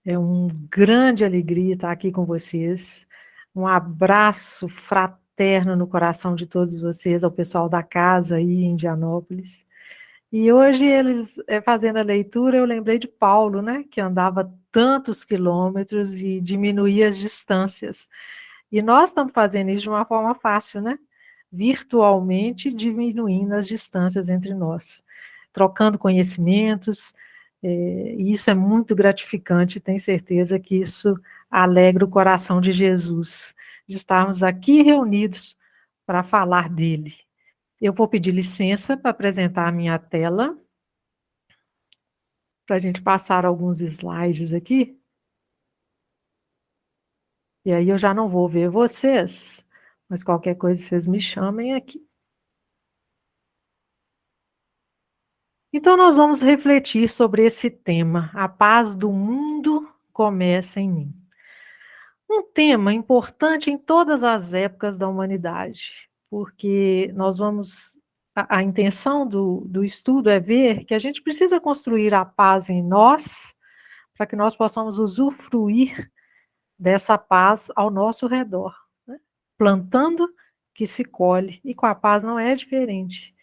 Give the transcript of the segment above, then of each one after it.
É uma grande alegria estar aqui com vocês. Um abraço fraterno no coração de todos vocês, ao pessoal da casa aí em Indianópolis. E hoje eles, fazendo a leitura, eu lembrei de Paulo, né, que andava tantos quilômetros e diminuía as distâncias. E nós estamos fazendo isso de uma forma fácil, né? Virtualmente diminuindo as distâncias entre nós, trocando conhecimentos, e isso é muito gratificante, tenho certeza que isso alegra o coração de Jesus, de estarmos aqui reunidos para falar dele. Eu vou pedir licença para apresentar a minha tela, para a gente passar alguns slides aqui, e aí eu já não vou ver vocês, mas qualquer coisa vocês me chamem aqui. Então, nós vamos refletir sobre esse tema, a paz do mundo começa em mim. Um tema importante em todas as épocas da humanidade, porque nós vamos. A intenção do estudo é ver que a gente precisa construir a paz em nós, para que nós possamos usufruir dessa paz ao nosso redor, né? Plantando que se colhe, e com a paz não é diferente.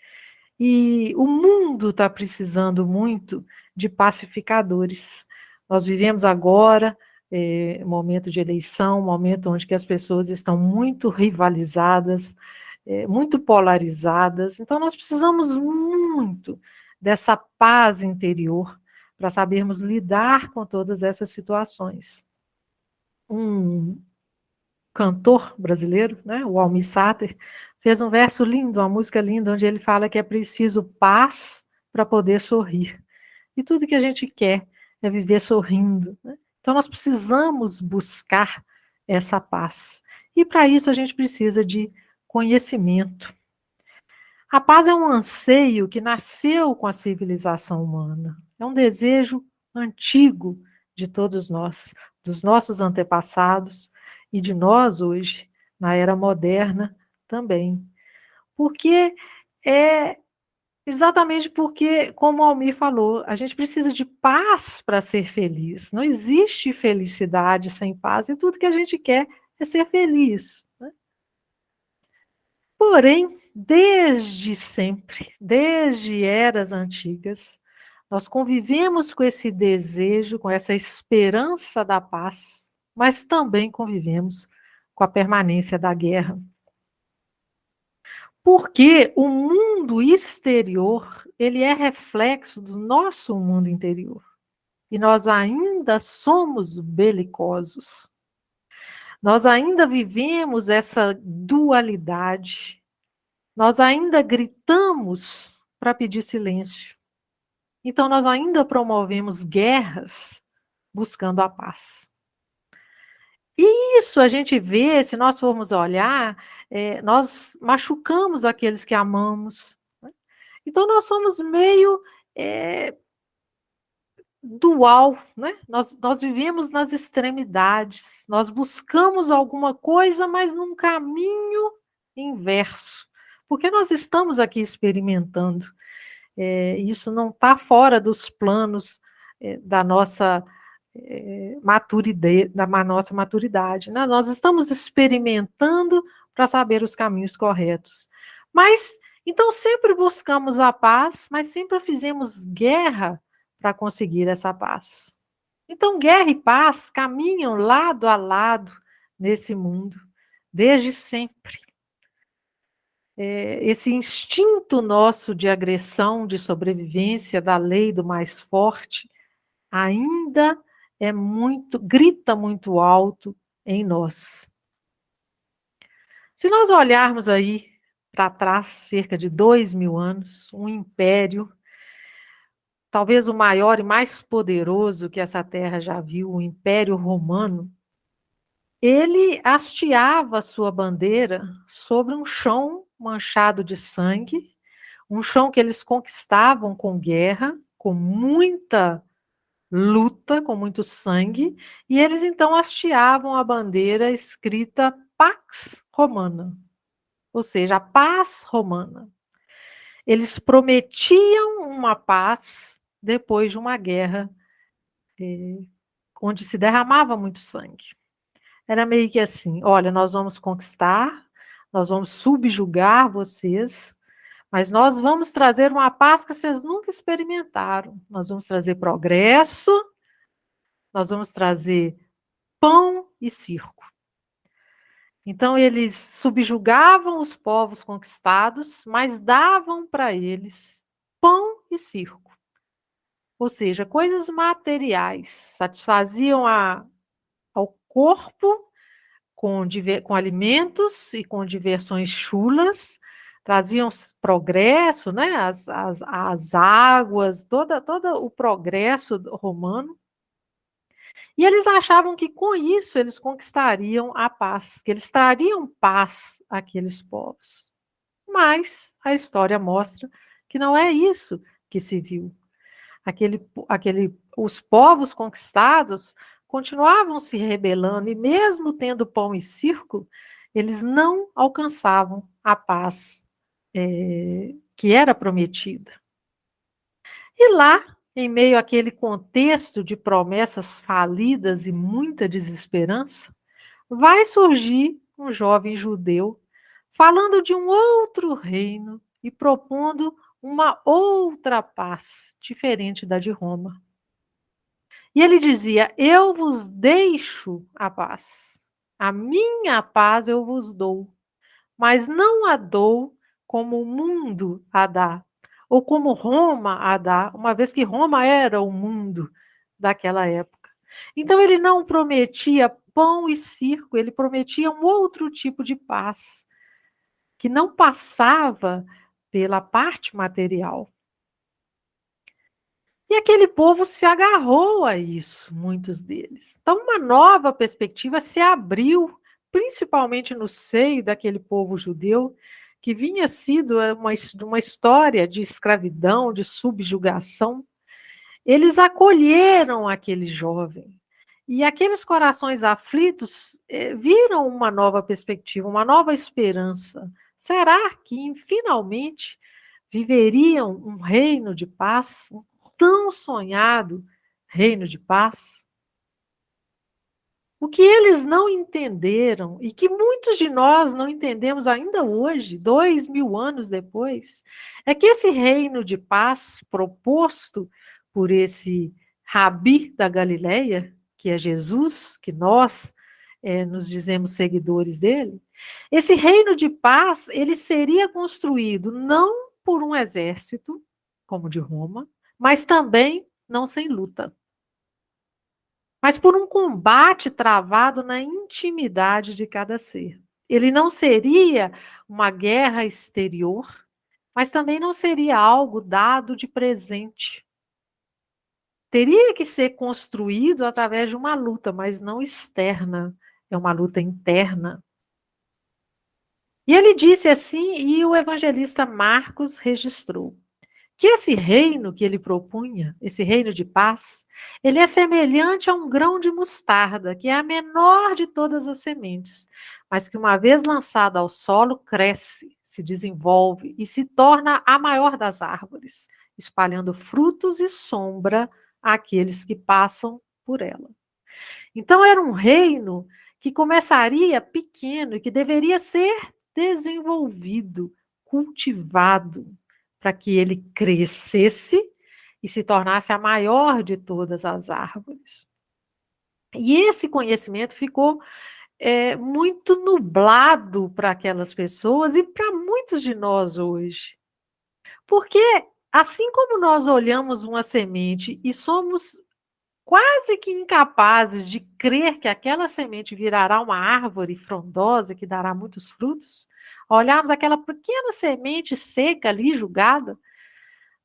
E o mundo está precisando muito de pacificadores. Nós vivemos agora momento de eleição, momento onde que as pessoas estão muito rivalizadas, muito polarizadas. Então, nós precisamos muito dessa paz interior para sabermos lidar com todas essas situações. Um cantor brasileiro, né, o Almir Sater, fez um verso lindo, uma música linda, onde ele fala que é preciso paz para poder sorrir. E tudo que a gente quer é viver sorrindo, né? Então nós precisamos buscar essa paz. E para isso a gente precisa de conhecimento. A paz é um anseio que nasceu com a civilização humana. É um desejo antigo de todos nós, dos nossos antepassados e de nós hoje, na era moderna também. Porque é exatamente porque, como o Almir falou, a gente precisa de paz para ser feliz. Não existe felicidade sem paz e tudo que a gente quer é ser feliz, né? Porém, desde sempre, desde eras antigas, nós convivemos com esse desejo, com essa esperança da paz, mas também convivemos com a permanência da guerra. Porque o mundo exterior, ele é reflexo do nosso mundo interior. E nós ainda somos belicosos. Nós ainda vivemos essa dualidade. Nós ainda gritamos para pedir silêncio. Então, nós ainda promovemos guerras buscando a paz. E isso a gente vê, se nós formos olhar, nós machucamos aqueles que amamos. Né? Então, nós somos meio dual, né? Nós vivemos nas extremidades, nós buscamos alguma coisa, mas num caminho inverso, porque nós estamos aqui experimentando. Isso não está fora dos planos da nossa maturidade, né? Nós estamos experimentando para saber os caminhos corretos. Mas, então, sempre buscamos a paz, mas sempre fizemos guerra para conseguir essa paz. Então, guerra e paz caminham lado a lado nesse mundo, desde sempre. Esse instinto nosso de agressão, de sobrevivência, da lei do mais forte, ainda grita muito alto em nós. Se nós olharmos aí para trás, cerca de 2000 anos, um império, talvez o maior e mais poderoso que essa terra já viu, o Império Romano, ele hasteava sua bandeira sobre um chão manchado de sangue, um chão que eles conquistavam com guerra, com muita luta, com muito sangue, e eles então hasteavam a bandeira escrita Pax Romana, ou seja, a paz romana. Eles prometiam uma paz depois de uma guerra onde se derramava muito sangue. Era meio que assim: olha, nós vamos conquistar, nós vamos subjugar vocês, mas nós vamos trazer uma paz que vocês nunca experimentaram. Nós vamos trazer progresso, nós vamos trazer pão e circo. Então, eles subjugavam os povos conquistados, mas davam para eles pão e circo. Ou seja, coisas materiais, satisfaziam ao corpo com alimentos e com diversões chulas, traziam progresso, né? As águas, todo o progresso romano. E eles achavam que com isso eles conquistariam a paz, que eles trariam paz àqueles povos. Mas a história mostra que não é isso que se viu. Os povos conquistados continuavam se rebelando e mesmo tendo pão e circo, eles não alcançavam a paz que era prometida. E lá, em meio àquele contexto de promessas falidas e muita desesperança, vai surgir um jovem judeu falando de um outro reino e propondo uma outra paz, diferente da de Roma. E ele dizia: eu vos deixo a paz, a minha paz eu vos dou, mas não a dou como o mundo a dá, ou como Roma a dá, uma vez que Roma era o mundo daquela época. Então ele não prometia pão e circo, ele prometia um outro tipo de paz, que não passava pela parte material. E aquele povo se agarrou a isso, muitos deles. Então, uma nova perspectiva se abriu, principalmente no seio daquele povo judeu, que vinha sido uma história de escravidão, de subjugação. Eles acolheram aquele jovem. E aqueles corações aflitos viram uma nova perspectiva, uma nova esperança. Será que finalmente viveriam um reino de paz, um tão sonhado reino de paz? O que eles não entenderam, e que muitos de nós não entendemos ainda hoje, 2000 anos depois, é que esse reino de paz proposto por esse Rabi da Galileia, que é Jesus, que nós nos dizemos seguidores dele, esse reino de paz, ele seria construído não por um exército, como o de Roma, mas também não sem luta, mas por um combate travado na intimidade de cada ser. Ele não seria uma guerra exterior, mas também não seria algo dado de presente. Teria que ser construído através de uma luta, mas não externa, é uma luta interna. E ele disse assim, e o evangelista Marcos registrou: que esse reino que ele propunha, esse reino de paz, ele é semelhante a um grão de mostarda, que é a menor de todas as sementes, mas que uma vez lançada ao solo, cresce, se desenvolve e se torna a maior das árvores, espalhando frutos e sombra àqueles que passam por ela. Então era um reino que começaria pequeno e que deveria ser desenvolvido, cultivado, para que ele crescesse e se tornasse a maior de todas as árvores. E esse conhecimento ficou muito nublado para aquelas pessoas e para muitos de nós hoje. Porque, assim como nós olhamos uma semente e somos quase que incapazes de crer que aquela semente virará uma árvore frondosa que dará muitos frutos, olharmos aquela pequena semente seca ali, julgada,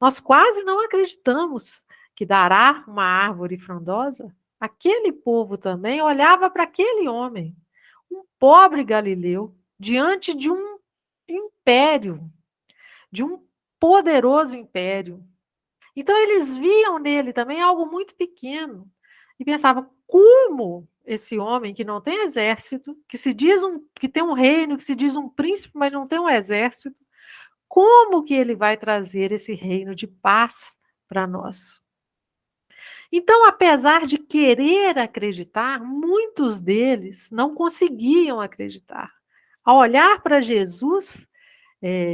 nós quase não acreditamos que dará uma árvore frondosa. Aquele povo também olhava para aquele homem, um pobre galileu, diante de um império, de um poderoso império. Então eles viam nele também algo muito pequeno e pensavam: como esse homem que não tem exército, que se diz que tem um reino, que se diz um príncipe, mas não tem um exército, como que ele vai trazer esse reino de paz para nós? Então, apesar de querer acreditar, muitos deles não conseguiam acreditar. Ao olhar para Jesus,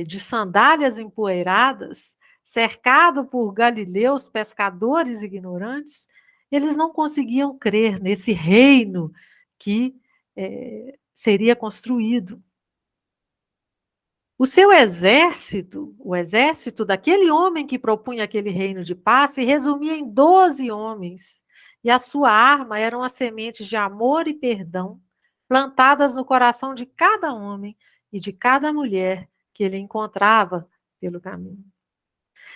de sandálias empoeiradas, cercado por galileus, pescadores ignorantes, eles não conseguiam crer nesse reino que seria construído. O seu exército, o exército daquele homem que propunha aquele reino de paz, se resumia em 12 homens, e a sua arma eram as sementes de amor e perdão, plantadas no coração de cada homem e de cada mulher que ele encontrava pelo caminho.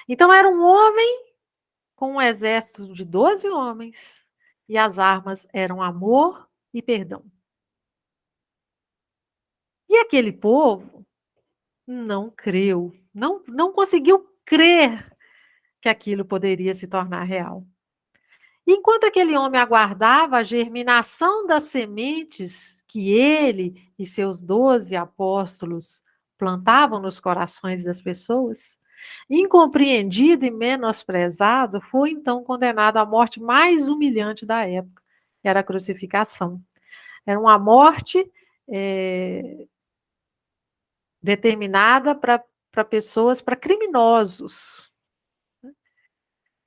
Então, era um homem com um exército de 12 homens, e as armas eram amor e perdão. E aquele povo não creu, não conseguiu crer que aquilo poderia se tornar real. Enquanto aquele homem aguardava a germinação das sementes que ele e seus 12 apóstolos plantavam nos corações das pessoas, incompreendido e menosprezado, foi então condenado à morte mais humilhante da época, que era a crucificação. Era uma morte determinada para pessoas, para criminosos.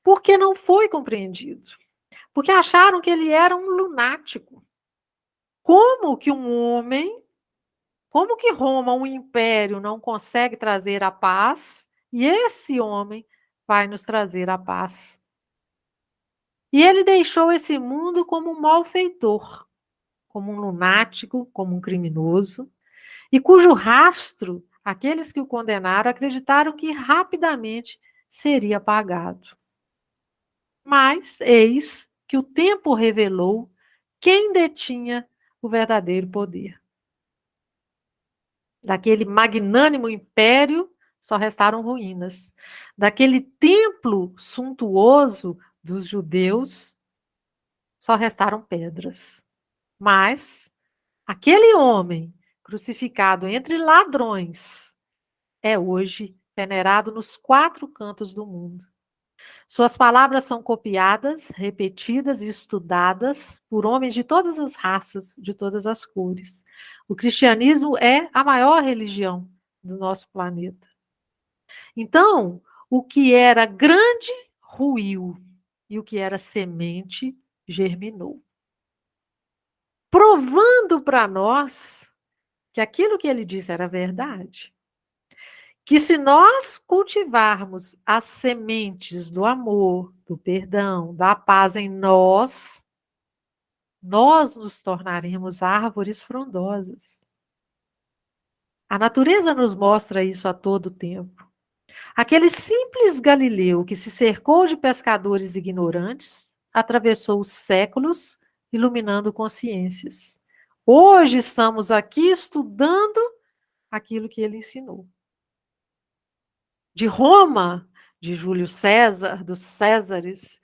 Porque não foi compreendido. Porque acharam que ele era um lunático. Como que um homem, como que Roma, um império, não consegue trazer a paz, e esse homem vai nos trazer a paz? E ele deixou esse mundo como um malfeitor, como um lunático, como um criminoso, e cujo rastro, aqueles que o condenaram acreditaram que rapidamente seria apagado. Mas eis que o tempo revelou quem detinha o verdadeiro poder. Daquele magnânimo império só restaram ruínas. Daquele templo suntuoso dos judeus só restaram pedras. Mas aquele homem crucificado entre ladrões é hoje venerado nos 4 cantos do mundo. Suas palavras são copiadas, repetidas e estudadas por homens de todas as raças, de todas as cores. O cristianismo é a maior religião do nosso planeta. Então, o que era grande ruiu e o que era semente germinou. Provando para nós que aquilo que ele disse era verdade. Que se nós cultivarmos as sementes do amor, do perdão, da paz em nós nos tornaremos árvores frondosas. A natureza nos mostra isso a todo tempo. Aquele simples galileu que se cercou de pescadores ignorantes atravessou os séculos, iluminando consciências. Hoje estamos aqui estudando aquilo que ele ensinou. De Roma, de Júlio César, dos Césares,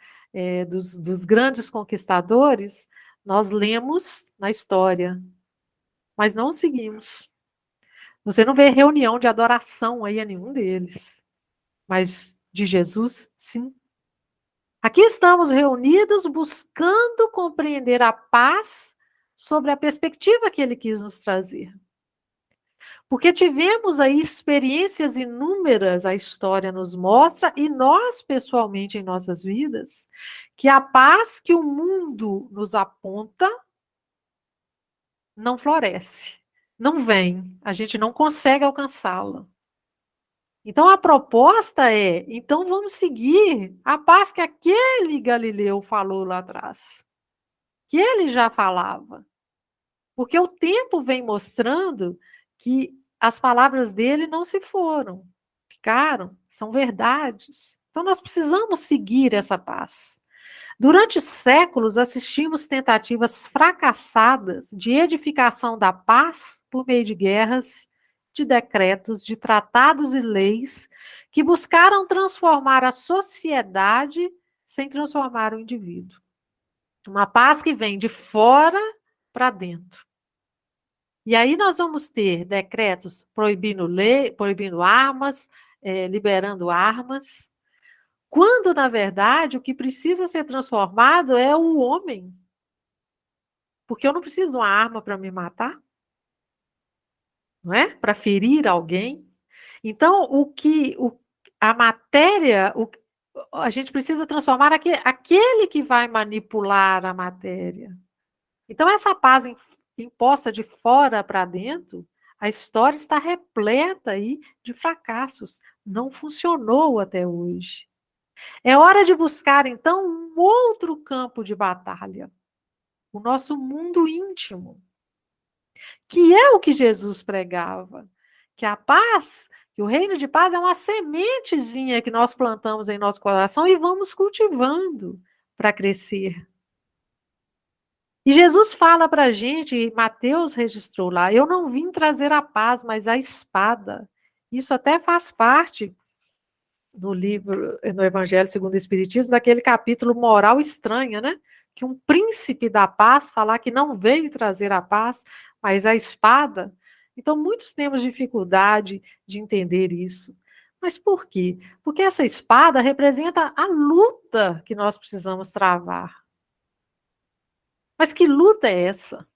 dos grandes conquistadores, nós lemos na história, mas não seguimos. Você não vê reunião de adoração aí a nenhum deles, mas de Jesus, sim. Aqui estamos reunidos buscando compreender a paz sobre a perspectiva que ele quis nos trazer. Porque tivemos aí experiências inúmeras, a história nos mostra, e nós, pessoalmente, em nossas vidas, que a paz que o mundo nos aponta não floresce, não vem, a gente não consegue alcançá-la. Então, a proposta é, então vamos seguir a paz que aquele Galileu falou lá atrás, que ele já falava. Porque o tempo vem mostrando que as palavras dele não se foram, ficaram, são verdades. Então nós precisamos seguir essa paz. Durante séculos assistimos tentativas fracassadas de edificação da paz por meio de guerras, de decretos, de tratados e leis que buscaram transformar a sociedade sem transformar o indivíduo. Uma paz que vem de fora para dentro. E aí nós vamos ter decretos proibindo armas, liberando armas, Quando, na verdade, o que precisa ser transformado é o homem. Porque eu não preciso de uma arma para me matar, não é? Para ferir alguém. Então, a matéria, a gente precisa transformar aquele que vai manipular a matéria. Então, essa paz imposta de fora para dentro, a história está repleta aí de fracassos. Não funcionou até hoje. É hora de buscar, então, um outro campo de batalha, o nosso mundo íntimo, que é o que Jesus pregava, que a paz, que o reino de paz é uma sementezinha que nós plantamos em nosso coração e vamos cultivando para crescer. E Jesus fala para a gente, e Mateus registrou lá, eu não vim trazer a paz, mas a espada. Isso até faz parte no livro, no Evangelho segundo o Espiritismo, daquele capítulo moral estranha, né? Que um príncipe da paz falar que não veio trazer a paz, mas a espada. Então, muitos temos dificuldade de entender isso. Mas por quê? Porque essa espada representa a luta que nós precisamos travar. Mas que luta é essa?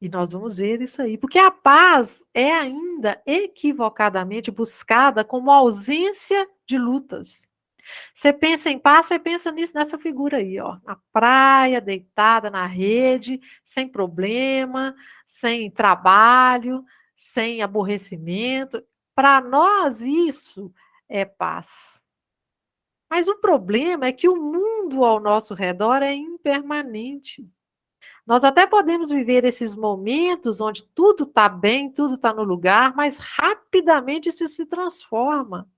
E nós vamos ver isso aí, porque a paz é ainda equivocadamente buscada como ausência de lutas. Você pensa em paz, você pensa nessa figura aí, ó, na praia, deitada na rede, sem problema, sem trabalho, sem aborrecimento. Para nós, isso é paz. Mas o problema é que o mundo ao nosso redor é impermanente. Nós até podemos viver esses momentos onde tudo está bem, tudo está no lugar, mas rapidamente isso se transforma.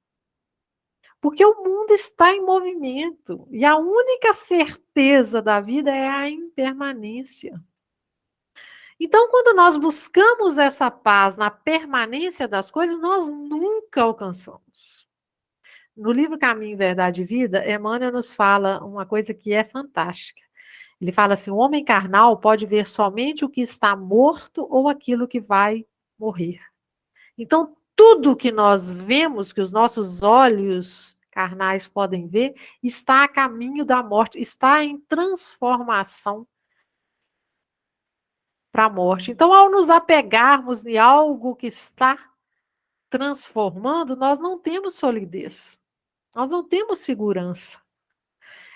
Porque o mundo está em movimento e a única certeza da vida é a impermanência. Então, quando nós buscamos essa paz na permanência das coisas, nós nunca alcançamos. No livro Caminho, Verdade e Vida, Emmanuel nos fala uma coisa que é fantástica. Ele fala assim: o homem carnal pode ver somente o que está morto ou aquilo que vai morrer. Então, tudo que nós vemos, que os nossos olhos carnais podem ver, está a caminho da morte, está em transformação para a morte. Então, ao nos apegarmos em algo que está transformando, nós não temos solidez, nós não temos segurança.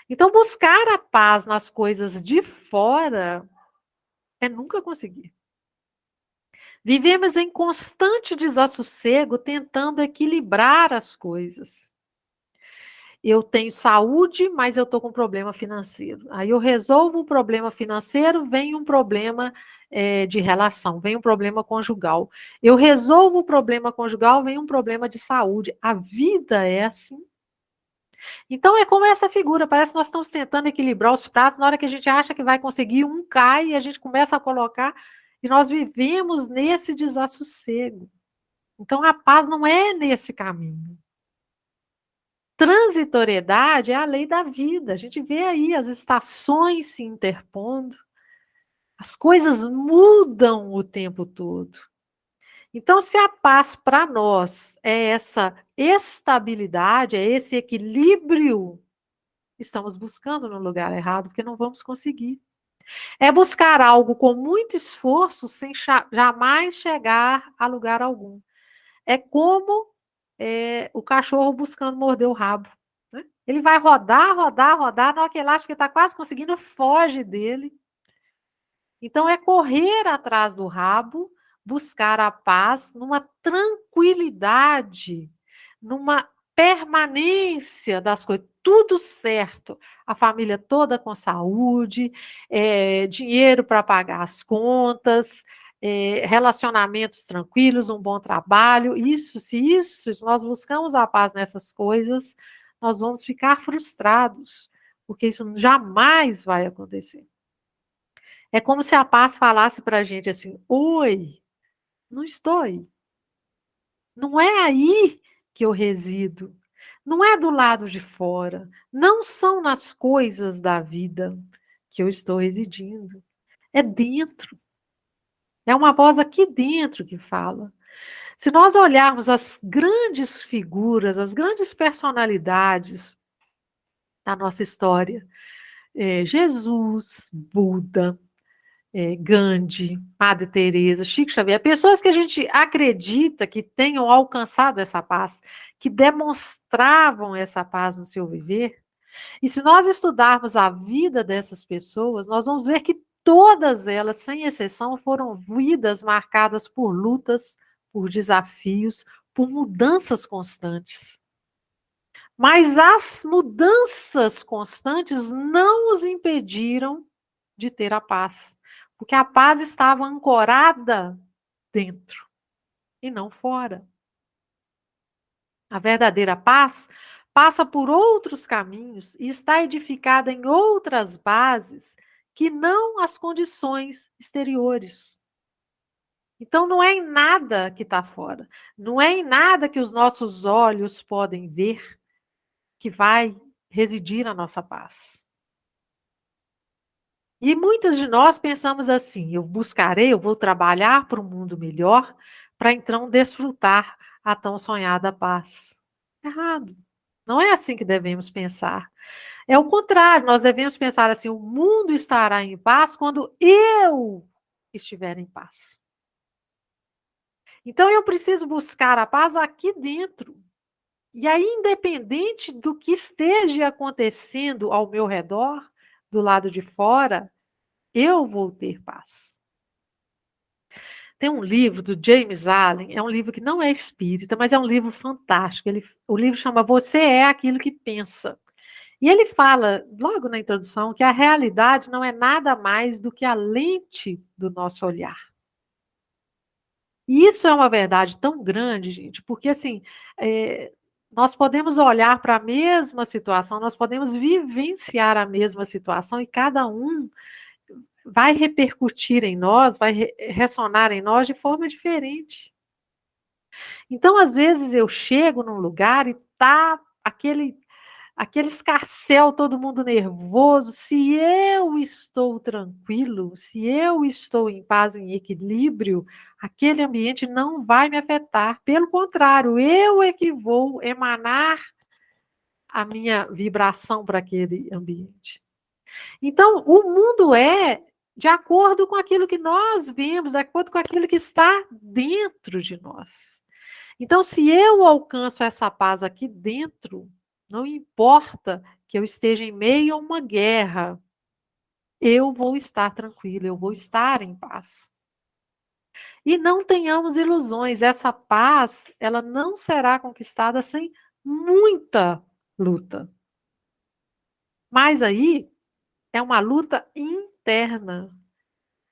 Então, buscar a paz nas coisas de fora é nunca conseguir. Vivemos em constante desassossego, tentando equilibrar as coisas. Eu tenho saúde, mas eu estou com problema financeiro. Aí eu resolvo um problema financeiro, vem um problema de relação, vem um problema conjugal. Eu resolvo o problema conjugal, vem um problema de saúde. A vida é assim. Então é como essa figura, parece que nós estamos tentando equilibrar os pratos, na hora que a gente acha que vai conseguir, um cai e a gente começa a colocar, e nós vivemos nesse desassossego. Então a paz não é nesse caminho. Transitoriedade é a lei da vida. A gente vê aí as estações se interpondo. As coisas mudam o tempo todo. Então, se a paz para nós é essa estabilidade, é esse equilíbrio, estamos buscando no lugar errado, porque não vamos conseguir. É buscar algo com muito esforço sem jamais chegar a lugar algum. É como o cachorro buscando morder o rabo. Né? Ele vai rodar, rodar, rodar, na hora que ele acha que está quase conseguindo, foge dele. Então, é correr atrás do rabo, buscar a paz numa tranquilidade, numa permanência das coisas, tudo certo, a família toda com saúde, dinheiro para pagar as contas, relacionamentos tranquilos, um bom trabalho, se nós buscamos a paz nessas coisas, nós vamos ficar frustrados, porque isso jamais vai acontecer. É como se a paz falasse para a gente assim: oi, não estou aí. Não é aí que eu resido. Não é do lado de fora. Não são nas coisas da vida que eu estou residindo. É dentro. É uma voz aqui dentro que fala. Se nós olharmos as grandes figuras, as grandes personalidades da nossa história. Jesus, Buda, Gandhi, Madre Teresa, Chico Xavier, pessoas que a gente acredita que tenham alcançado essa paz, que demonstravam essa paz no seu viver. E se nós estudarmos a vida dessas pessoas, nós vamos ver que todas elas, sem exceção, foram vidas marcadas por lutas, por desafios, por mudanças constantes. Mas as mudanças constantes não os impediram de ter a paz, porque a paz estava ancorada dentro e não fora. A verdadeira paz passa por outros caminhos e está edificada em outras bases que não as condições exteriores. Então, não é em nada que está fora, não é em nada que os nossos olhos podem ver que vai residir a nossa paz. E muitas de nós pensamos assim: eu buscarei, eu vou trabalhar para um mundo melhor, para então desfrutar a tão sonhada paz. Errado. Não é assim que devemos pensar. É o contrário, nós devemos pensar assim: o mundo estará em paz quando eu estiver em paz. Então eu preciso buscar a paz aqui dentro. E aí, independente do que esteja acontecendo ao meu redor, do lado de fora, eu vou ter paz. Tem um livro do James Allen, é um livro que não é espírita, mas é um livro fantástico. O livro chama Você é aquilo que pensa. E ele fala, logo na introdução, que a realidade não é nada mais do que a lente do nosso olhar. E isso é uma verdade tão grande, gente, porque assim, nós podemos olhar para a mesma situação, nós podemos vivenciar a mesma situação e cada um vai repercutir em nós, vai ressonar em nós de forma diferente. Então, às vezes, eu chego num lugar e tá aquele escarcéu, todo mundo nervoso. Se eu estou tranquilo, se eu estou em paz, em equilíbrio, aquele ambiente não vai me afetar. Pelo contrário, eu é que vou emanar a minha vibração para aquele ambiente. Então, o mundo é de acordo com aquilo que nós vemos, de acordo com aquilo que está dentro de nós. Então, se eu alcanço essa paz aqui dentro, não importa que eu esteja em meio a uma guerra, eu vou estar tranquila, eu vou estar em paz. E não tenhamos ilusões, essa paz, ela não será conquistada sem muita luta. Mas aí é uma luta interna.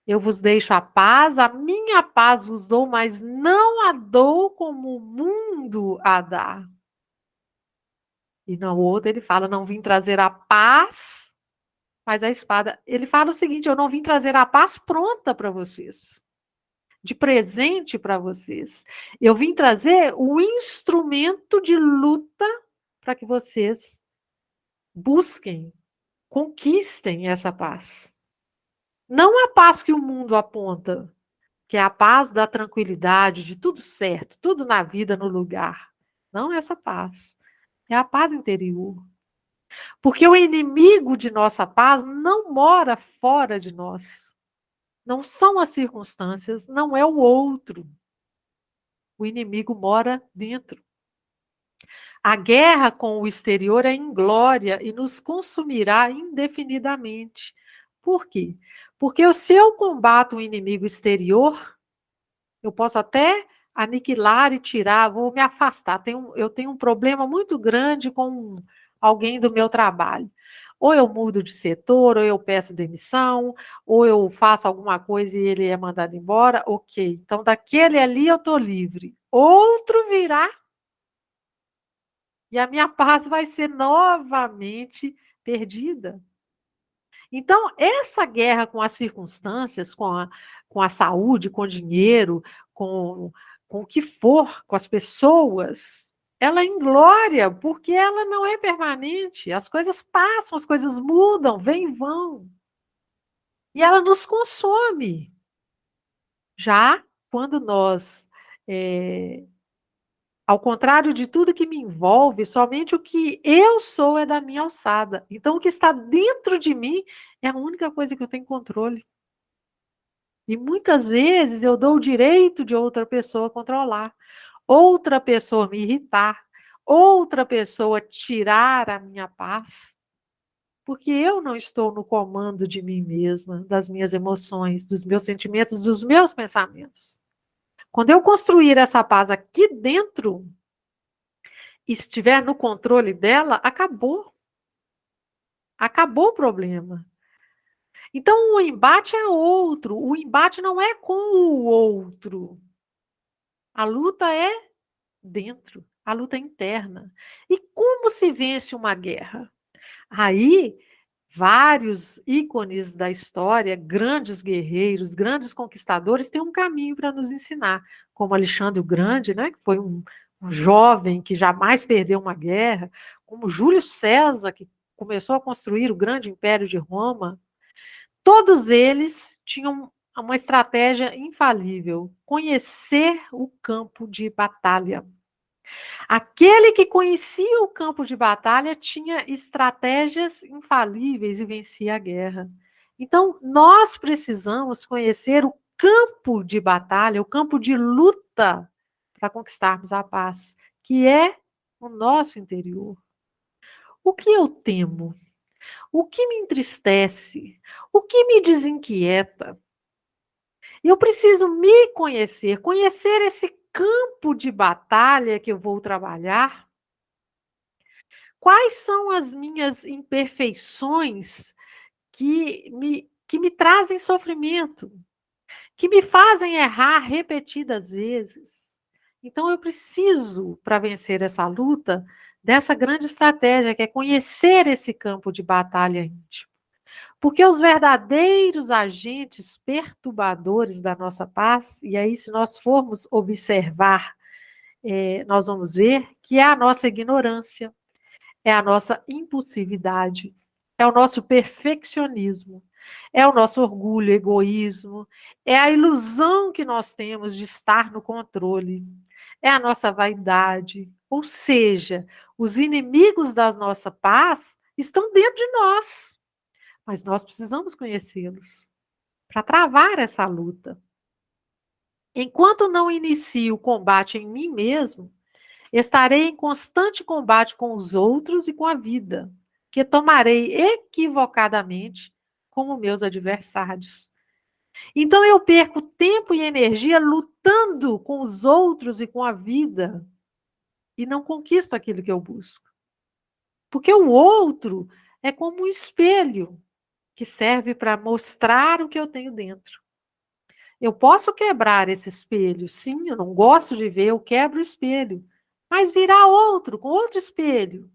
Eu vos deixo a minha paz vos dou, mas não a dou como o mundo a dá. E no outro ele fala, não vim trazer a paz, mas a espada. Ele fala o seguinte, eu não vim trazer a paz pronta para vocês, de presente para vocês. Eu vim trazer o instrumento de luta para que vocês busquem, conquistem essa paz. Não a paz que o mundo aponta, que é a paz da tranquilidade, de tudo certo, tudo na vida, no lugar. Não essa paz. É a paz interior. Porque o inimigo de nossa paz não mora fora de nós. Não são as circunstâncias, não é o outro. O inimigo mora dentro. A guerra com o exterior é inglória e nos consumirá indefinidamente. Por quê? Porque se eu combato um inimigo exterior, eu posso até aniquilar e tirar, vou me afastar. Eu tenho um problema muito grande com alguém do meu trabalho. Ou eu mudo de setor, ou eu peço demissão, ou eu faço alguma coisa e ele é mandado embora. Ok, então daquele ali eu estou livre. Outro virá e a minha paz vai ser novamente perdida. Então, essa guerra com as circunstâncias, com a saúde, com o dinheiro, com o que for, com as pessoas, ela é inglória, porque ela não é permanente. As coisas passam, as coisas mudam, vêm e vão. E ela nos consome. Já quando nós Ao contrário de tudo que me envolve, somente o que eu sou é da minha alçada. Então, o que está dentro de mim é a única coisa que eu tenho controle. E muitas vezes eu dou o direito de outra pessoa controlar, outra pessoa me irritar, outra pessoa tirar a minha paz, porque eu não estou no comando de mim mesma, das minhas emoções, dos meus sentimentos, dos meus pensamentos. Quando eu construir essa paz aqui dentro, estiver no controle dela, acabou. Acabou o problema. Então, o embate é outro. O embate não é com o outro. A luta é dentro. A luta é interna. E como se vence uma guerra? Aí, vários ícones da história, grandes guerreiros, grandes conquistadores, têm um caminho para nos ensinar. Como Alexandre o Grande, né, que foi um jovem que jamais perdeu uma guerra, como Júlio César, que começou a construir o grande império de Roma. Todos eles tinham uma estratégia infalível: conhecer o campo de batalha. Aquele que conhecia o campo de batalha tinha estratégias infalíveis e vencia a guerra. Então, nós precisamos conhecer o campo de batalha, o campo de luta, para conquistarmos a paz, que é o nosso interior. O que eu temo? O que me entristece? O que me desinquieta? Eu preciso me conhecer, conhecer esse campo de batalha que eu vou trabalhar. Quais são as minhas imperfeições que me trazem sofrimento, que me fazem errar repetidas vezes? Então, eu preciso, para vencer essa luta, dessa grande estratégia, que é conhecer esse campo de batalha íntimo. Porque os verdadeiros agentes perturbadores da nossa paz, e aí, se nós formos observar, nós vamos ver que é a nossa ignorância, é a nossa impulsividade, é o nosso perfeccionismo, é o nosso orgulho, egoísmo, é a ilusão que nós temos de estar no controle, é a nossa vaidade. Ou seja, os inimigos da nossa paz estão dentro de nós, mas nós precisamos conhecê-los para travar essa luta. Enquanto não inicio o combate em mim mesmo, estarei em constante combate com os outros e com a vida, que tomarei equivocadamente como meus adversários. Então eu perco tempo e energia lutando com os outros e com a vida e não conquisto aquilo que eu busco. Porque o outro é como um espelho que serve para mostrar o que eu tenho dentro. Eu posso quebrar esse espelho, sim, eu não gosto de ver, eu quebro o espelho, mas virá outro, com outro espelho,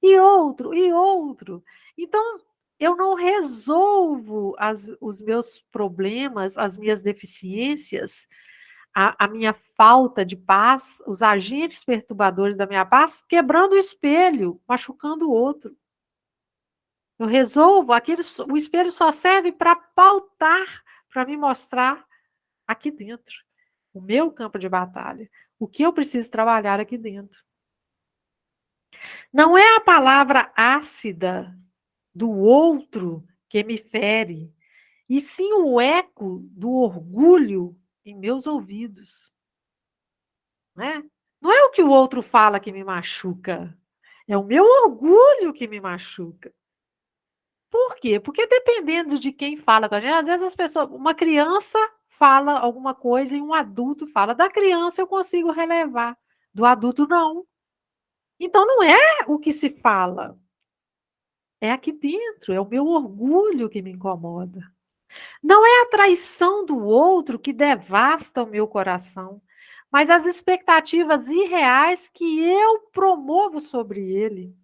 e outro, e outro. Então, eu não resolvo os meus problemas, as minhas deficiências, a minha falta de paz, os agentes perturbadores da minha paz, quebrando o espelho, machucando o outro. Eu resolvo, o espelho só serve para pautar, para me mostrar aqui dentro, o meu campo de batalha, o que eu preciso trabalhar aqui dentro. Não é a palavra ácida do outro que me fere, e sim o eco do orgulho em meus ouvidos. Né? Não é o que o outro fala que me machuca, é o meu orgulho que me machuca. Por quê? Porque dependendo de quem fala com a gente, às vezes as pessoas, uma criança fala alguma coisa e um adulto fala. Da criança eu consigo relevar, do adulto não. Então não é o que se fala, é aqui dentro, é o meu orgulho que me incomoda. Não é a traição do outro que devasta o meu coração, mas as expectativas irreais que eu promovo sobre ele.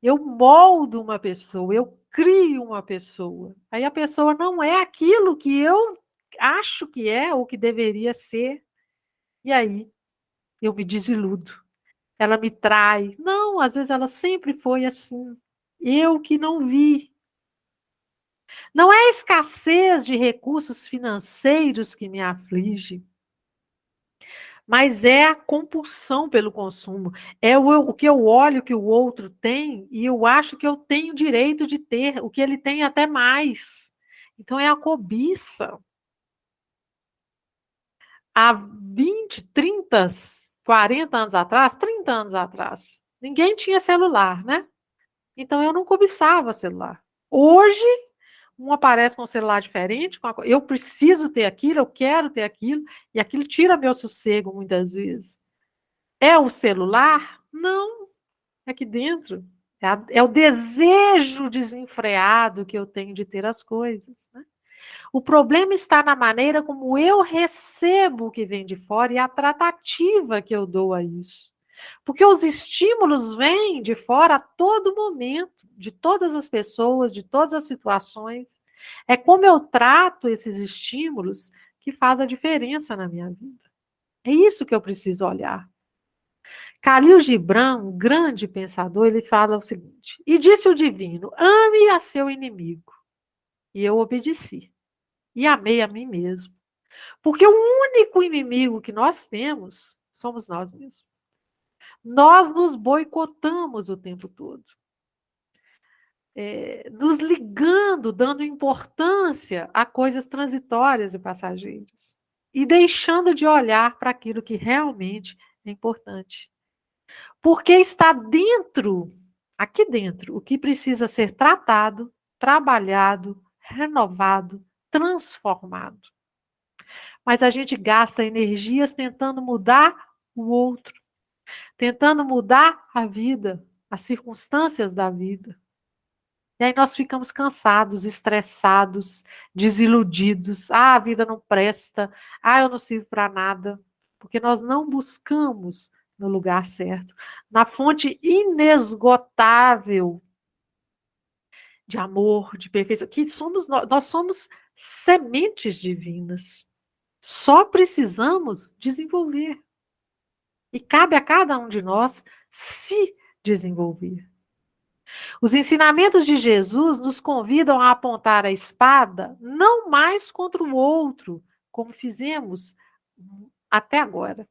Eu moldo uma pessoa, eu crio uma pessoa. Aí a pessoa não é aquilo que eu acho que é ou que deveria ser. E aí eu me desiludo. Ela me trai. Não, às vezes ela sempre foi assim. Eu que não vi. Não é a escassez de recursos financeiros que me aflige, Mas é a compulsão pelo consumo. É o que eu olho que o outro tem e eu acho que eu tenho direito de ter, o que ele tem até mais. Então é a cobiça. Há 20, 30, 40 anos atrás, 30 anos atrás, ninguém tinha celular, né? Então eu não cobiçava celular. Hoje, um aparece com um celular diferente, eu preciso ter aquilo, eu quero ter aquilo, e aquilo tira meu sossego muitas vezes. É o celular? Não, é aqui dentro. É o desejo desenfreado que eu tenho de ter as coisas. Né? O problema está na maneira como eu recebo o que vem de fora e a tratativa que eu dou a isso. Porque os estímulos vêm de fora a todo momento, de todas as pessoas, de todas as situações. É como eu trato esses estímulos que faz a diferença na minha vida. É isso que eu preciso olhar. Khalil Gibran, um grande pensador, ele fala o seguinte: e disse o divino: ame a seu inimigo. E eu obedeci. E amei a mim mesmo. Porque o único inimigo que nós temos somos nós mesmos. Nós nos boicotamos o tempo todo. Nos ligando, dando importância a coisas transitórias e passageiras. E deixando de olhar para aquilo que realmente é importante. Porque está dentro, aqui dentro, o que precisa ser tratado, trabalhado, renovado, transformado. Mas a gente gasta energias tentando mudar o outro, tentando mudar a vida, as circunstâncias da vida. E aí nós ficamos cansados, estressados, desiludidos. Ah, a vida não presta. Ah, eu não sirvo para nada. Porque nós não buscamos no lugar certo, na fonte inesgotável de amor, de perfeição, que somos nós somos sementes divinas. Só precisamos desenvolver. E cabe a cada um de nós se desenvolver. Os ensinamentos de Jesus nos convidam a apontar a espada não mais contra o outro, como fizemos até agora,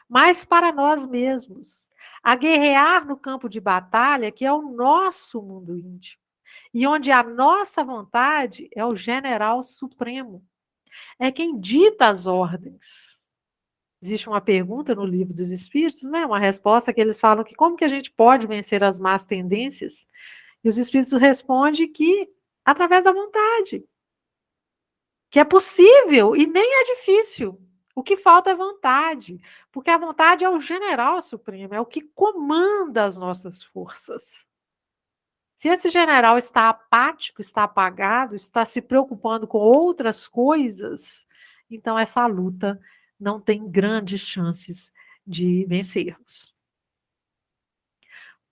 mas para nós mesmos. A guerrear no campo de batalha, que é o nosso mundo íntimo, e onde a nossa vontade é o general supremo, é quem dita as ordens. Existe uma pergunta no livro dos Espíritos, né? Uma resposta que eles falam que como que a gente pode vencer as más tendências? E os Espíritos respondem que através da vontade, que é possível e nem é difícil. O que falta é vontade, porque a vontade é o general supremo, é o que comanda as nossas forças. Se esse general está apático, está apagado, está se preocupando com outras coisas, então essa luta não tem grandes chances de vencermos.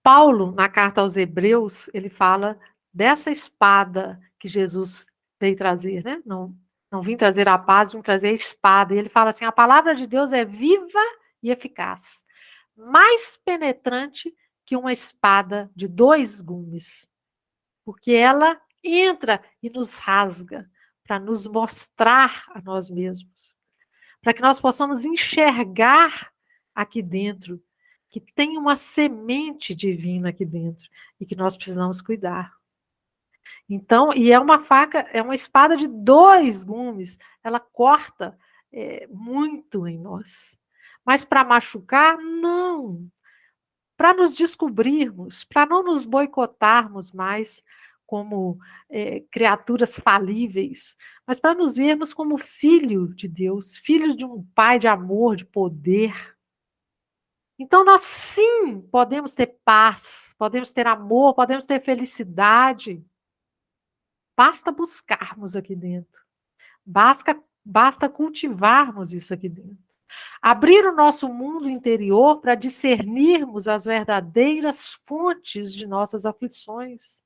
Paulo, na carta aos Hebreus, ele fala dessa espada que Jesus veio trazer, né? Não vim trazer a paz, vim trazer a espada. E ele fala assim: a palavra de Deus é viva e eficaz, mais penetrante que uma espada de 2 gumes, porque ela entra e nos rasga para nos mostrar a nós mesmos, para que nós possamos enxergar aqui dentro que tem uma semente divina aqui dentro e que nós precisamos cuidar. Então, e é uma faca, é uma espada de 2 gumes, ela corta muito em nós. Mas para machucar, não. Para nos descobrirmos, para não nos boicotarmos mais como criaturas falíveis, mas para nos vermos como filho de Deus, filhos de um pai de amor, de poder. Então, nós sim podemos ter paz, podemos ter amor, podemos ter felicidade. Basta buscarmos aqui dentro. Basta cultivarmos isso aqui dentro. Abrir o nosso mundo interior para discernirmos as verdadeiras fontes de nossas aflições.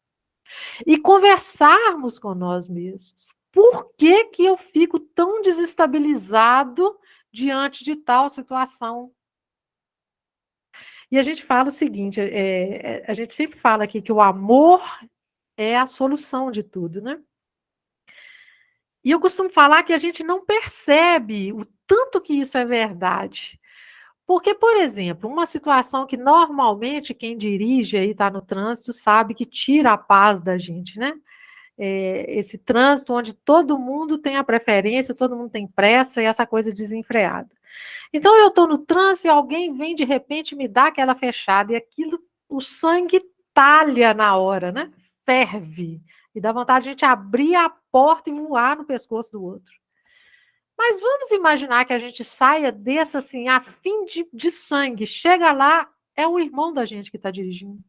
E conversarmos com nós mesmos. Por que que eu fico tão desestabilizado diante de tal situação? E a gente fala o seguinte, a gente sempre fala aqui que o amor é a solução de tudo, né? E eu costumo falar que a gente não percebe o tanto que isso é verdade. Porque, por exemplo, uma situação que normalmente quem dirige aí está no trânsito sabe que tira a paz da gente, né? Esse trânsito onde todo mundo tem a preferência, todo mundo tem pressa e essa coisa desenfreada. Então eu estou no trânsito e alguém vem de repente me dá aquela fechada e aquilo, o sangue talha na hora, né? Ferve. E dá vontade de a gente abrir a porta e voar no pescoço do outro. Mas vamos imaginar que a gente saia dessa assim, a fim de sangue. Chega lá, é o irmão da gente que está dirigindo.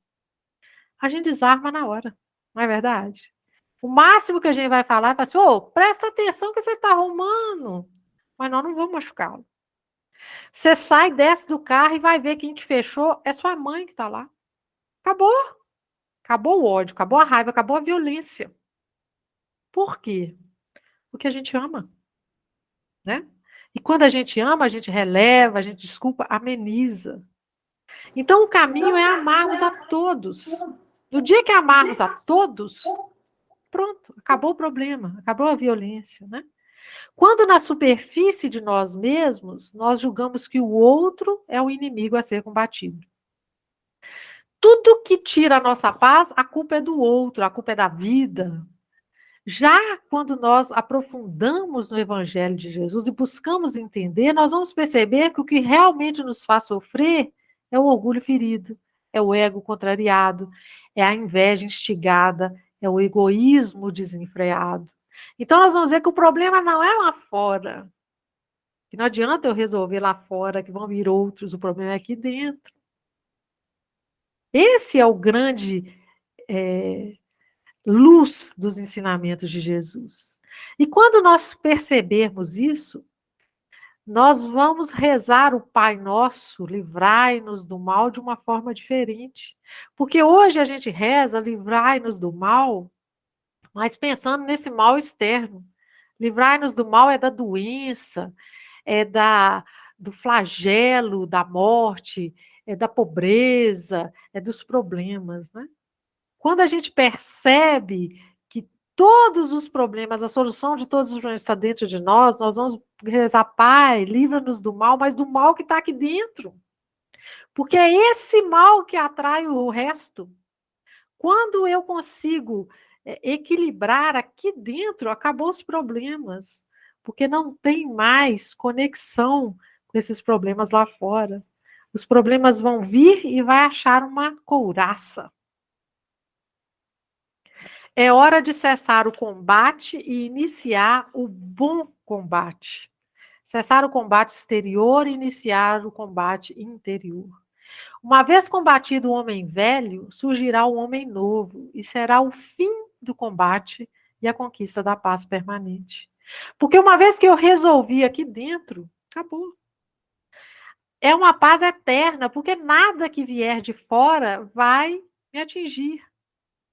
A gente desarma na hora, não é verdade? O máximo que a gente vai falar é assim, ô, presta atenção que você está arrumando. Mas nós não vamos machucá-lo. Você sai, desce do carro e vai ver quem te fechou, é sua mãe que está lá. Acabou. Acabou o ódio, acabou a raiva, acabou a violência. Por quê? Porque a gente ama, né? E quando a gente ama, a gente releva, a gente desculpa, ameniza. Então o caminho é amarmos a todos. No dia que amarmos a todos, pronto, acabou o problema, acabou a violência, né? Quando na superfície de nós mesmos, nós julgamos que o outro é o inimigo a ser combatido. Tudo que tira a nossa paz, a culpa é do outro, a culpa é da vida. Já quando nós aprofundamos no Evangelho de Jesus e buscamos entender, nós vamos perceber que o que realmente nos faz sofrer é o orgulho ferido, é o ego contrariado, é a inveja instigada, é o egoísmo desenfreado. Então, nós vamos ver que o problema não é lá fora, que não adianta eu resolver lá fora, que vão vir outros, o problema é aqui dentro. Esse é o grande luz dos ensinamentos de Jesus. E quando nós percebermos isso, nós vamos rezar o Pai Nosso, livrai-nos do mal, de uma forma diferente. Porque hoje a gente reza, livrai-nos do mal, mas pensando nesse mal externo. Livrai-nos do mal é da doença, é do flagelo, da morte, é da pobreza, é dos problemas, né? Quando a gente percebe que todos os problemas, a solução de todos os problemas está dentro de nós, nós vamos rezar, Pai, livra-nos do mal, mas do mal que está aqui dentro. Porque é esse mal que atrai o resto. Quando eu consigo equilibrar aqui dentro, acabou os problemas. Porque não tem mais conexão com esses problemas lá fora. Os problemas vão vir e vai achar uma couraça. É hora de cessar o combate e iniciar o bom combate. Cessar o combate exterior e iniciar o combate interior. Uma vez combatido o homem velho, surgirá o homem novo e será o fim do combate e a conquista da paz permanente. Porque uma vez que eu resolvi aqui dentro, acabou. É uma paz eterna, porque nada que vier de fora vai me atingir.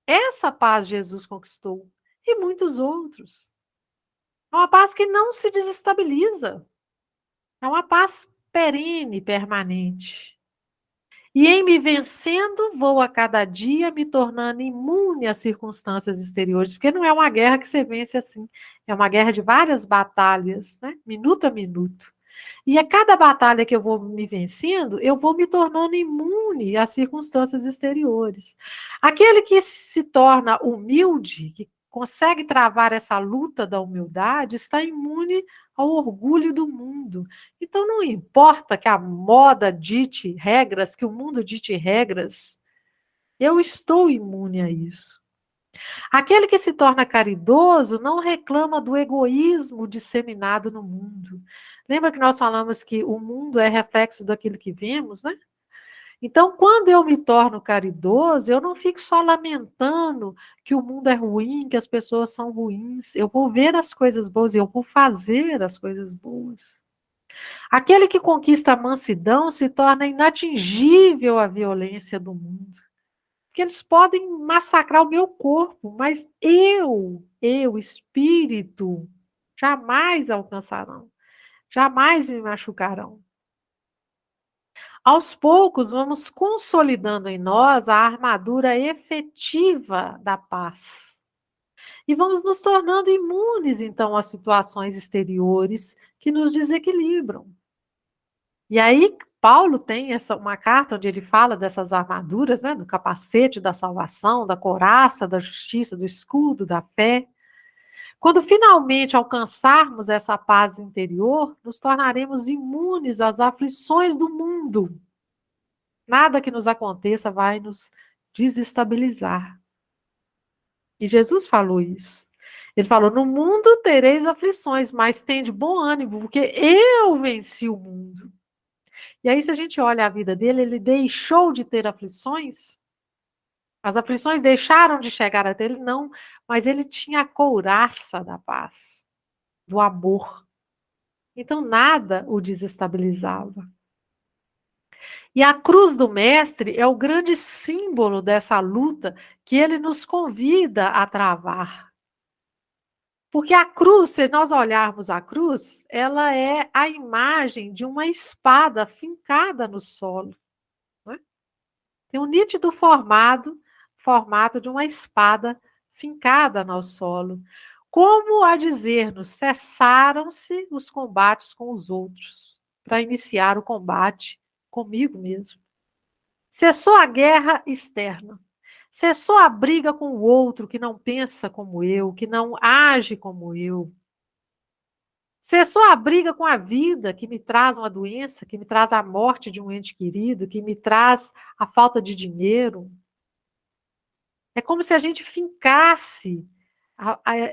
Essa paz Jesus conquistou. E muitos outros. É uma paz que não se desestabiliza. É uma paz perene, permanente. E em me vencendo, vou a cada dia me tornando imune às circunstâncias exteriores, porque não é uma guerra que você vence assim. É uma guerra de várias batalhas, né? Minuto a minuto. E a cada batalha que eu vou me vencendo, eu vou me tornando imune às circunstâncias exteriores. Aquele que se torna humilde, que consegue travar essa luta da humildade, está imune ao orgulho do mundo. Então não importa que a moda dite regras, que o mundo dite regras, eu estou imune a isso. Aquele que se torna caridoso não reclama do egoísmo disseminado no mundo. Lembra que nós falamos que o mundo é reflexo daquilo que vemos, né? Então, quando eu me torno caridoso, eu não fico só lamentando que o mundo é ruim, que as pessoas são ruins. Eu vou ver as coisas boas e eu vou fazer as coisas boas. Aquele que conquista a mansidão se torna inatingível à violência do mundo. Porque eles podem massacrar o meu corpo, mas espírito, jamais alcançarão, jamais me machucarão. Aos poucos, vamos consolidando em nós a armadura efetiva da paz. E vamos nos tornando imunes, então, às situações exteriores que nos desequilibram. E aí, Paulo tem uma carta onde ele fala dessas armaduras, né, do capacete da salvação, da couraça, da justiça, do escudo, da fé. Quando finalmente alcançarmos essa paz interior, nos tornaremos imunes às aflições do mundo. Nada que nos aconteça vai nos desestabilizar. E Jesus falou isso. Ele falou: no mundo tereis aflições, mas tende bom ânimo, porque eu venci o mundo. E aí, se a gente olha a vida dele, ele deixou de ter aflições? As aflições deixaram de chegar até ele? Não, mas ele tinha a couraça da paz, do amor. Então, nada o desestabilizava. E a cruz do Mestre é o grande símbolo dessa luta que ele nos convida a travar. Porque a cruz, se nós olharmos a cruz, ela é a imagem de uma espada fincada no solo. Né? Tem um nítido formato de uma espada fincada no solo. Como a dizer-nos, cessaram-se os combates com os outros, para iniciar o combate comigo mesmo. Cessou a guerra externa. Cessou a briga com o outro que não pensa como eu, que não age como eu. Cessou a briga com a vida que me traz uma doença, que me traz a morte de um ente querido, que me traz a falta de dinheiro. É como se a gente fincasse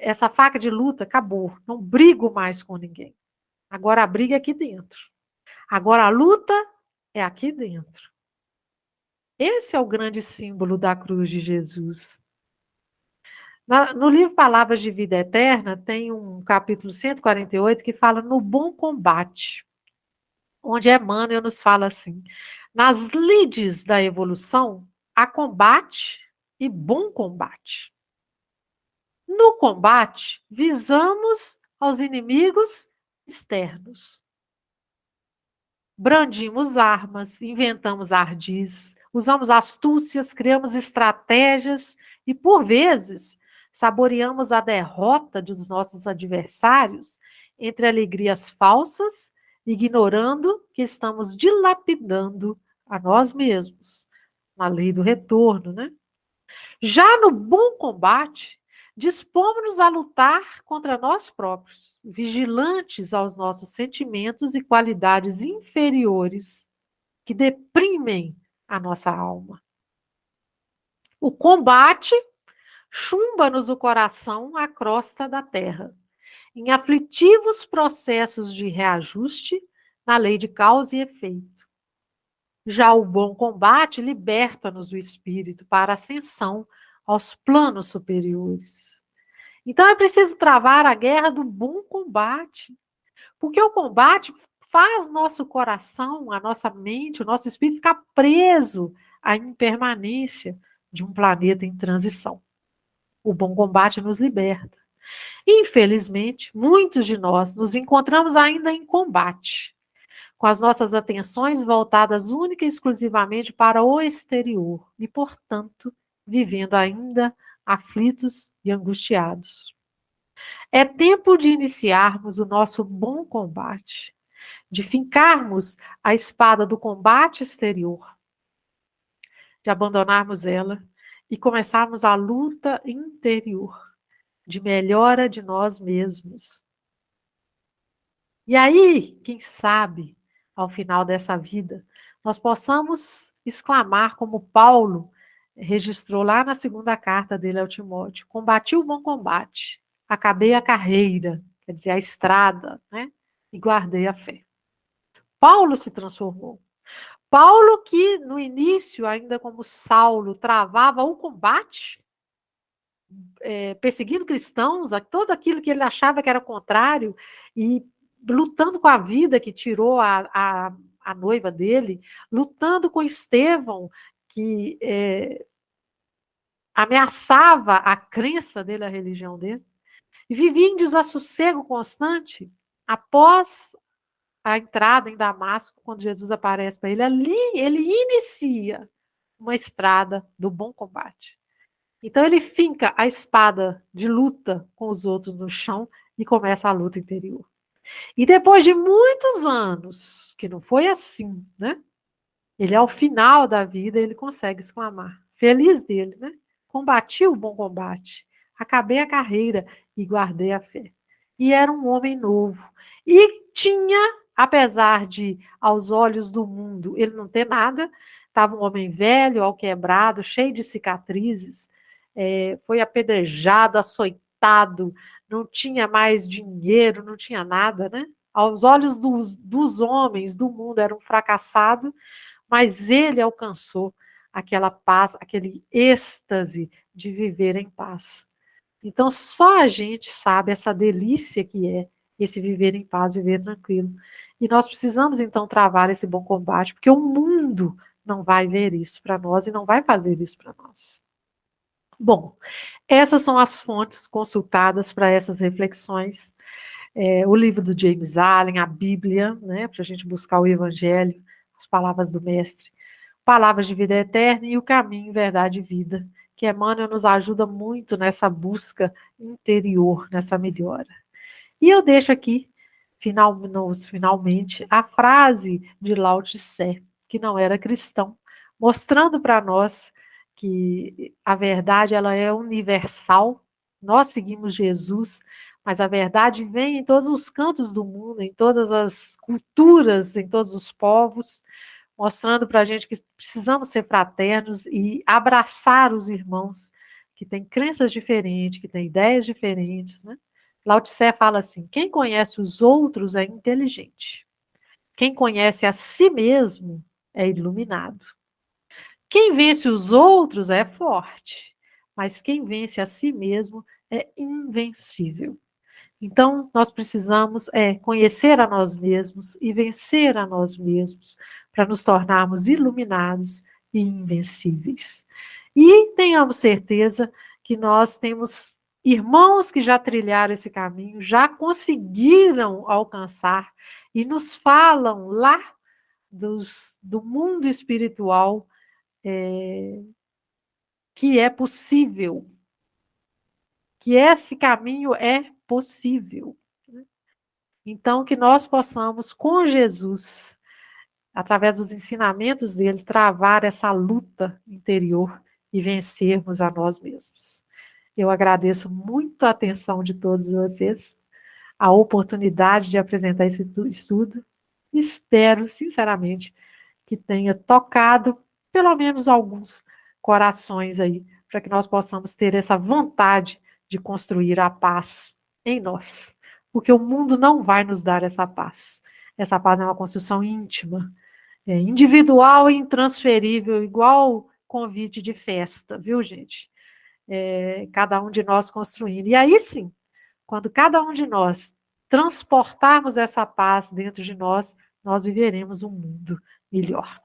essa faca de luta, acabou, não brigo mais com ninguém. Agora a briga é aqui dentro. Agora a luta é aqui dentro. Esse é o grande símbolo da cruz de Jesus. No livro Palavras de Vida Eterna, tem um capítulo 148 que fala no bom combate, onde Emmanuel nos fala assim: nas lides da evolução, há combate e bom combate. No combate, visamos aos inimigos externos. Brandimos armas, inventamos ardis, usamos astúcias, criamos estratégias e, por vezes, saboreamos a derrota dos nossos adversários entre alegrias falsas, ignorando que estamos dilapidando a nós mesmos, na lei do retorno, né? Já no bom combate, dispomos-nos a lutar contra nós próprios, vigilantes aos nossos sentimentos e qualidades inferiores que deprimem a nossa alma. O combate chumba-nos o coração à crosta da terra, em aflitivos processos de reajuste na lei de causa e efeito. Já o bom combate liberta-nos o espírito para a ascensão aos planos superiores. Então é preciso travar a guerra do bom combate, porque o combate faz nosso coração, a nossa mente, o nosso espírito ficar preso à impermanência de um planeta em transição. O bom combate nos liberta. Infelizmente, muitos de nós nos encontramos ainda em combate, com as nossas atenções voltadas única e exclusivamente para o exterior e, portanto, vivendo ainda aflitos e angustiados. É tempo de iniciarmos o nosso bom combate, de fincarmos a espada do combate exterior, de abandonarmos ela e começarmos a luta interior, de melhora de nós mesmos. E aí, quem sabe, ao final dessa vida, nós possamos exclamar como Paulo registrou lá na segunda carta dele ao Timóteo: combati o bom combate, acabei a carreira, quer dizer, a estrada, né? E guardei a fé. Paulo se transformou. Paulo, que no início, ainda como Saulo, travava o combate, perseguindo cristãos, todo aquilo que ele achava que era contrário, e lutando com a vida que tirou a noiva dele, lutando com Estevão, que ameaçava a crença dele, a religião dele, e vivia em desassossego constante. Após a entrada em Damasco, quando Jesus aparece para ele, ali ele inicia uma estrada do bom combate. Então ele finca a espada de luta com os outros no chão e começa a luta interior. E depois de muitos anos, que não foi assim, né? Ele, ao final da vida, ele consegue exclamar, feliz dele, né? Combati o bom combate, acabei a carreira e guardei a fé. E era um homem novo. E tinha, apesar de, aos olhos do mundo, ele não ter nada, estava um homem velho, alquebrado, cheio de cicatrizes, foi apedrejado, açoitado, não tinha mais dinheiro, não tinha nada, né? Aos olhos dos homens do mundo, era um fracassado, mas ele alcançou aquela paz, aquele êxtase de viver em paz. Então, só a gente sabe essa delícia que é esse viver em paz, viver tranquilo. E nós precisamos, então, travar esse bom combate, porque o mundo não vai ver isso para nós e não vai fazer isso para nós. Bom, essas são as fontes consultadas para essas reflexões. O livro do James Allen, a Bíblia, né, para a gente buscar o Evangelho, as palavras do Mestre, palavras de vida eterna e o caminho, verdade e vida, que Emmanuel nos ajuda muito nessa busca interior, nessa melhora. E eu deixo aqui, finalmente, a frase de Lao Tse, que não era cristão, mostrando para nós que a verdade ela é universal, nós seguimos Jesus, mas a verdade vem em todos os cantos do mundo, em todas as culturas, em todos os povos, mostrando para a gente que precisamos ser fraternos e abraçar os irmãos que têm crenças diferentes, que têm ideias diferentes, né? Lao Tse fala assim: quem conhece os outros é inteligente. Quem conhece a si mesmo é iluminado. Quem vence os outros é forte, mas quem vence a si mesmo é invencível. Então, nós precisamos conhecer a nós mesmos e vencer a nós mesmos para nos tornarmos iluminados e invencíveis. E tenhamos certeza que nós temos irmãos que já trilharam esse caminho, já conseguiram alcançar e nos falam lá do mundo espiritual que é possível, que esse caminho é possível. Então, que nós possamos, com Jesus, através dos ensinamentos dele, travar essa luta interior e vencermos a nós mesmos. Eu agradeço muito a atenção de todos vocês, a oportunidade de apresentar esse estudo. Espero, sinceramente, que tenha tocado pelo menos alguns corações aí, para que nós possamos ter essa vontade de construir a paz em nós. Porque o mundo não vai nos dar essa paz. Essa paz é uma construção íntima, individual e intransferível, igual convite de festa, viu, gente? Cada um de nós construindo. E aí sim, quando cada um de nós transportarmos essa paz dentro de nós, nós viveremos um mundo melhor.